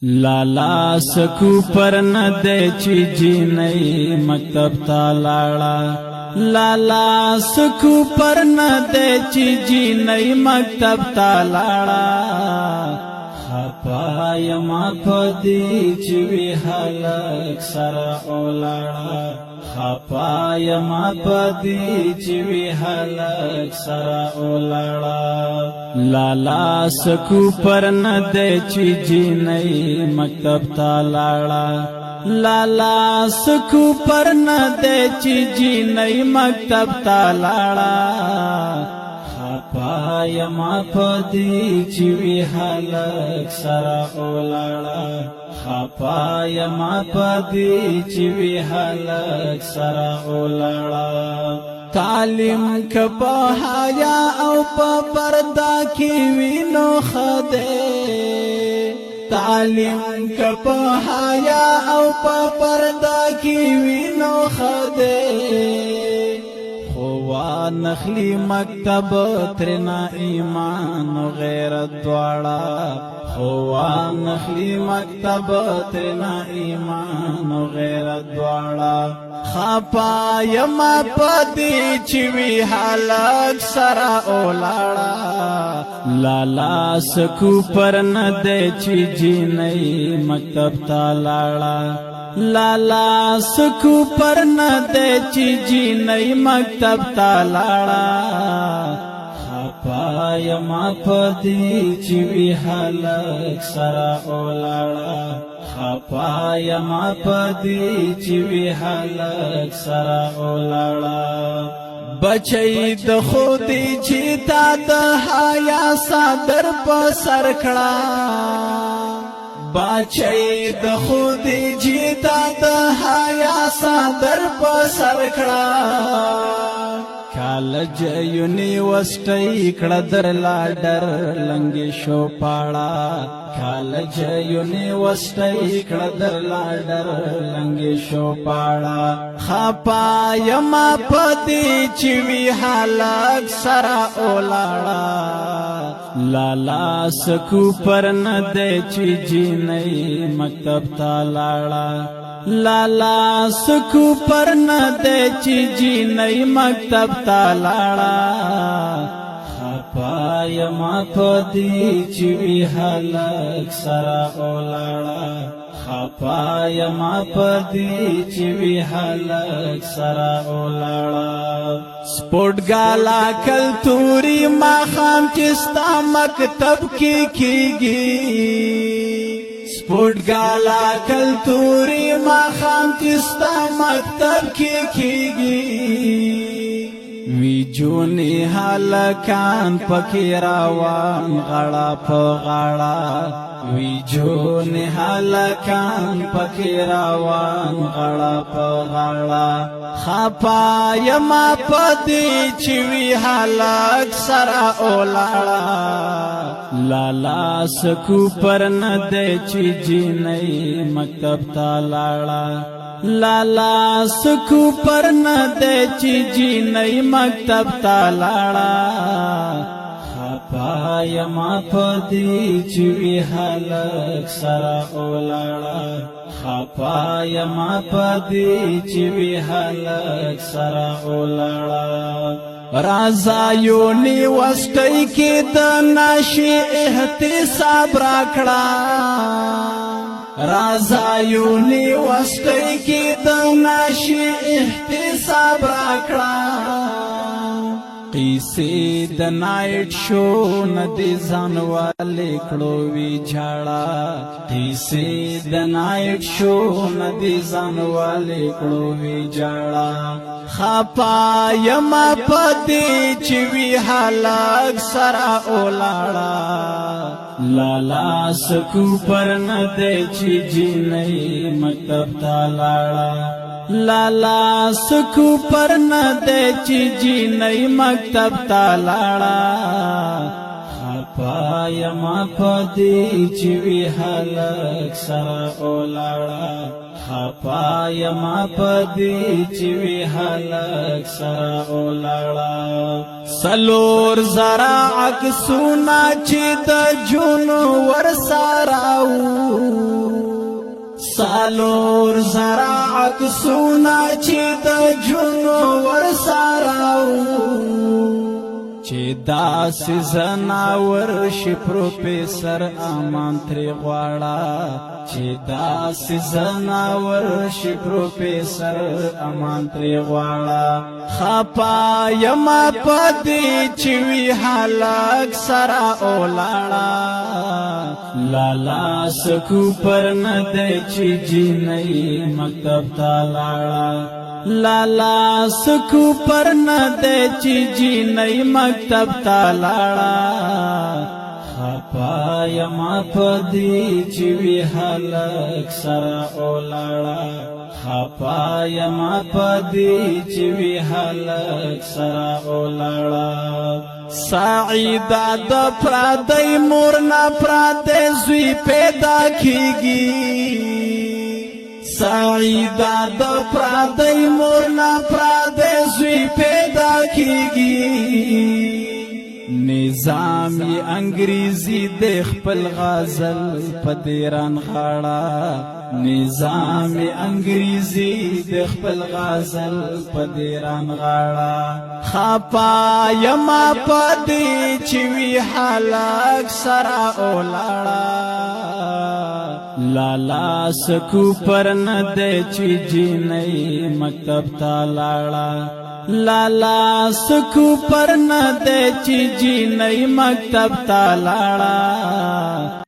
لالا سکو پر ندے چی جینئی مکتب تا لاڑا لالا سکو پر ندے چی جینئی مکتب تا لاڑا خپا یما پدی چوی حلق سر اولاڑا خپا یما پدی چوی حلق سر اولاڑا لالا سکو پر ندے چی جینئی مکتب تا لاڑا لالا سکو پر ندے چی جینئی مکتب تا لاڑا خپا یما پدی چوی حلق سر اولاڑا خپا یما پدی چوی حلق سر اولاڑا تعلیم کپا حیا او پا پردا کی وینو خدے تعلیم کپا حیا او پا پردا کی وینو خدے خوا نخلی مکتب ترنا ایمان و غیرت دوارا خوا نخلی مکتب ترنا ایمان و غیرت دوارا خپا یما پدی چوی حلق سرا اولاڑا لالا سکو پر ندے چی جینئی مکتب تا لاڑا لالا سکو پر ندے چی جینئی مکتب تا لاڑا خپا یما پدی چوی حلق سرا اولاڑا خپا یما پدی چوی حلق سرا اولاڑا بچئی د خودی چیتا د حیا صدر په سر کړه بچئی د خودی چیتا د حیا صدر په سر کړه کالج یونیورسٹی کړه در لاډر لنګي شو پاړه کالج یونیورسٹی کړه در لاډر لنګي شو پاړه خپا یما پدی چوی حلق سرا اولاړه لالا سکو پر ندے چی جینئی مکتب تا لاړه لالا سکو پر ندے چی جینئی مکتب تا لاڑا خپا یما پدی چوی حلق سرا اولاڑا خپا یما پدی چوی حلق سرا اولاڑا سپورٹ گالا کلتوری ماخام چستا مکتب کی گی سپورٹ گالا کلتوری ماخام چستا مکتب کی گی وی جونی حلقان پکی راوان غڑا پا غڑا وی جونی حلقان پکی راوان غڑا پا غڑا خپا یما پدی چوی حلق سرا اولاڑا لالا سکو پر ندے چی جینئی مکتب تا لاڑا لالا سکو پر ندے چی جینئی مکتب تا لاڑا خپا یما پدی چوی حلق سرا اولاڑا خپا یما پدی چوی حلق سرا اولاڑا رازا یونیورسٹی کی د ناشی احتساب راکڑا رازا یونیورسٹی کی د ناشی احتساب راکڑا قیسی د نائٹ شو ندی ځان والے کړو وی جھاڑا قیسی د نائٹ شو ندی ځان والے کړو وی جھاڑا خپا یما پدی چوی حلق سرا اولاڑا لالا سکو پر ندے چی جینئی مکتب تا لاڑا لالا سکو پر ندے چی جینئی مکتب تا لاڑا خپا یما پدی چوی حلق سرا اولاڑا خپا یما پدی چوی حلق سرا اولاڑا سلور زرا عکسونا چی د جون ور ساراو سالور زرا عکسونا چې د جنو ور ساراو چې داسې زناور شي پروفیسر امان ترې غواړه چې داسې زناور شي پروفیسر امان ترې غواړه خپا یما پدې چې وی هلاک سره اولاړه لالا سکو پر نه دی چې جینۍ مکتب ته لاړه لالا سکو پر نه دی چې جینۍ مکتب ته لاړه خپا یما پدې چې وی هلاک سره اولاړه خپا یما پدې چې وی هلاک سره اولاړه سعیدا د پردی مور نه پردی زوی پیدا کیږي سعیدا د پردی مور نه پردی زوی پیدا کیږي نظامی انگریزی د خپل غزل پدیران غاړه نظامی انگریزی د خپل غزل پدیران غاړه خپا یما پدی چې وی هلاک سره اولاړه لالا سکو پر نه دی چې جینۍ مکتب ته لاړه لالا سکو پر نه دی چې جینۍ مکتب ته لاړه